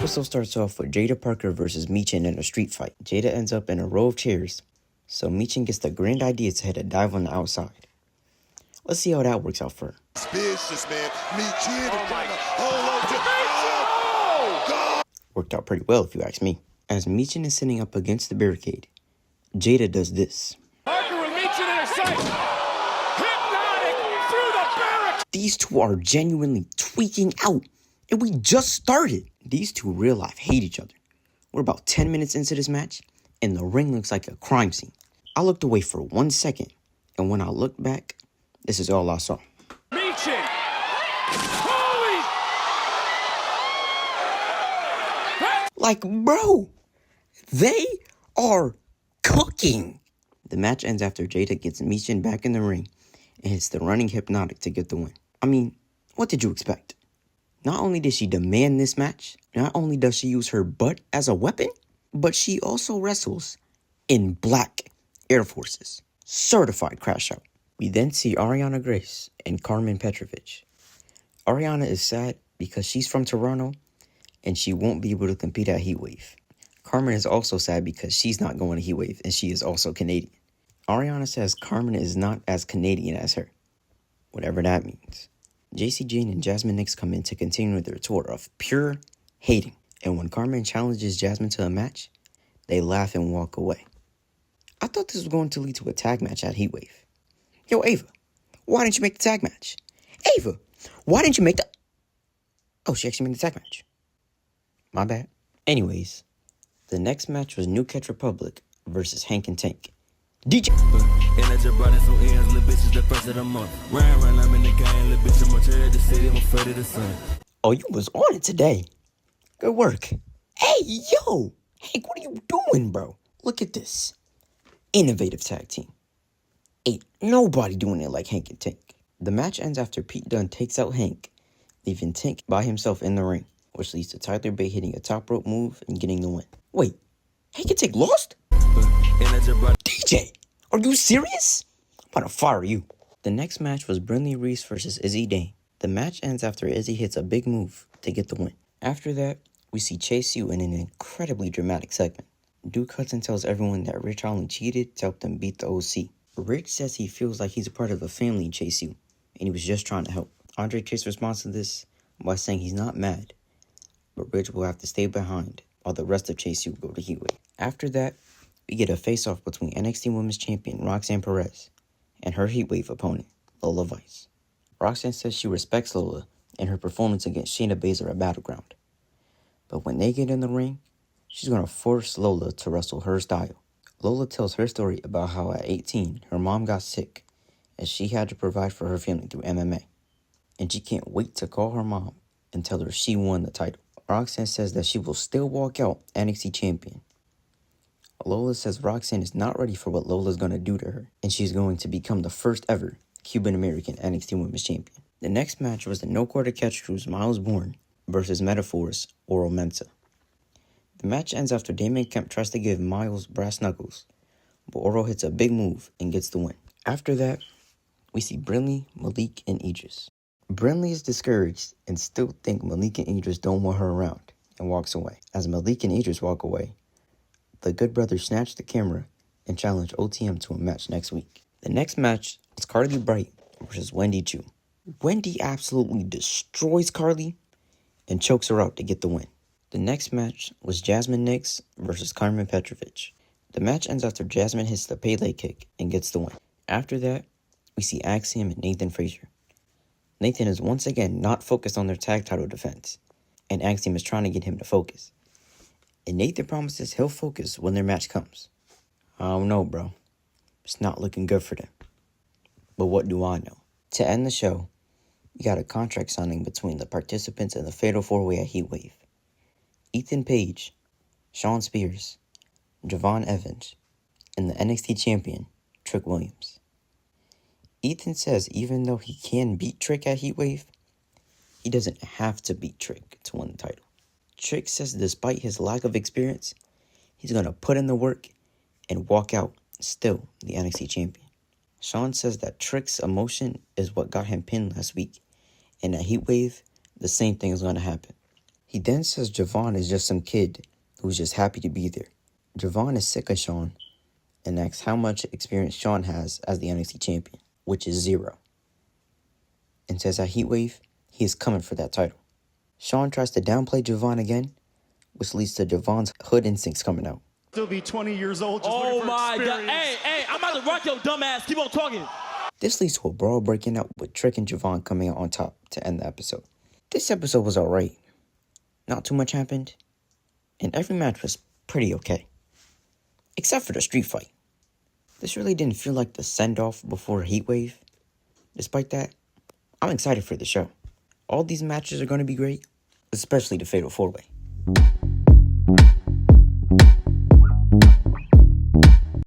episode starts off with Jada Parker versus Meechin in a street fight. Jada ends up in a row of chairs, so Meechin gets the grand idea to hit a dive on the outside. Let's see how that works out for her. It's vicious, man. Meechin is trying to hold on to Worked out pretty well if you ask me. As Meechin is sitting up against the barricade, Jada does this. Parker with Meechin in her sights. Hypnotic through the barricade. These two are genuinely tweaking out, and we just started. These two real life hate each other. We're about 10 minutes into this match, and the ring looks like a crime scene. I looked away for 1 second, and when I looked back, this is all I saw. Meechin. Holy! Like, bro, they are cooking. The match ends after Jada gets Meechin back in the ring and hits the running hypnotic to get the win. I mean, what did you expect? Not only did she demand this match, not only does she use her butt as a weapon, but she also wrestles in black Air Forces. Certified crash out. We then see Ariana Grace and Carmen Petrovich. Ariana is sad because she's from Toronto and she won't be able to compete at Heatwave. Carmen is also sad because she's not going to Heatwave and she is also Canadian. Ariana says Carmen is not as Canadian as her, whatever that means. JC Jane and Jasmine Nix come in to continue their tour of pure hating. And when Carmen challenges Jasmine to a match, they laugh and walk away. I thought this was going to lead to a tag match at Heatwave. Yo, Ava, why didn't you make the tag match? Ava, why didn't you make the... Oh, she actually made the tag match. My bad. Anyways, the next match was New Catch Republic versus Hank and Tank. DJ. Oh, you was on it today. Good work. Hey, yo. Hank, what are you doing, bro? Look at this. Innovative tag team. Ain't nobody doing it like Hank and Tank. The match ends after Pete Dunne takes out Hank, leaving Tank by himself in the ring, which leads to Tyler Bate hitting a top rope move and getting the win. Wait, Hank and Tank lost? DJ, are you serious? I'm about to fire you. The next match was Brinley Reese versus Izzy Dane. The match ends after Izzy hits a big move to get the win. After that, we see Chase U in an incredibly dramatic segment. Duke Hudson tells everyone that Rich Holland cheated to help them beat the OC. Rich says he feels like he's a part of a family in Chase U, and he was just trying to help. Andre Chase responds to this by saying he's not mad, but Rich will have to stay behind while the rest of Chase U go to Heatwave. After that, we get a face-off between NXT Women's Champion Roxanne Perez and her Heatwave opponent, Lola Vice. Roxanne says she respects Lola and her performance against Shayna Baszler at Battleground. But when they get in the ring, she's going to force Lola to wrestle her style. Lola tells her story about how at 18, her mom got sick and she had to provide for her family through MMA. And she can't wait to call her mom and tell her she won the title. Roxanne says that she will still walk out NXT champion. Lola says Roxanne is not ready for what Lola's going to do to her, and she's going to become the first ever Cuban-American NXT Women's Champion. The next match was the no-quarter catch crew's Miles Bourne versus Metaphor's Oro Mensah. The match ends after Damien Kemp tries to give Miles brass knuckles, but Oro hits a big move and gets the win. After that, we see Brinley, Malik, and Idris. Brinley is discouraged and still think Malik and Idris don't want her around and walks away. As Malik and Idris walk away, the Good Brothers snatch the camera and challenge OTM to a match next week. The next match is Carly Bright versus Wendy Chu. Wendy absolutely destroys Carly and chokes her out to get the win. The next match was Jasmine Nix versus Carmen Petrovich. The match ends after Jasmine hits the Pele kick and gets the win. After that, we see Axiom and Nathan Frazier. Nathan is once again not focused on their tag title defense, and Axiom is trying to get him to focus. And Nathan promises he'll focus when their match comes. I don't know, bro. It's not looking good for them. But what do I know? To end the show, we got a contract signing between the participants in the Fatal 4-Way at Heatwave. Ethan Page, Shawn Spears, Javon Evans, and the NXT champion, Trick Williams. Ethan says even though he can beat Trick at Heatwave, he doesn't have to beat Trick to win the title. Trick says despite his lack of experience, he's going to put in the work and walk out still the NXT champion. Shawn says that Trick's emotion is what got him pinned last week, and at Heatwave, the same thing is going to happen. He then says Javon is just some kid who's just happy to be there. Javon is sick of Sean and asks how much experience Sean has as the NXT champion, which is 0. And says at Heatwave, he is coming for that title. Sean tries to downplay Javon again, which leads to Javon's hood instincts coming out. Still be 20 years old. Just oh my God. Hey, I'm about to rock your dumb ass. Keep on talking. This leads to a brawl breaking out with Trick and Javon coming out on top to end the episode. This episode was alright. Not too much happened, and every match was pretty okay. Except for the street fight. This really didn't feel like the send-off before Heatwave. Despite that, I'm excited for the show. All these matches are going to be great, especially the Fatal 4-Way.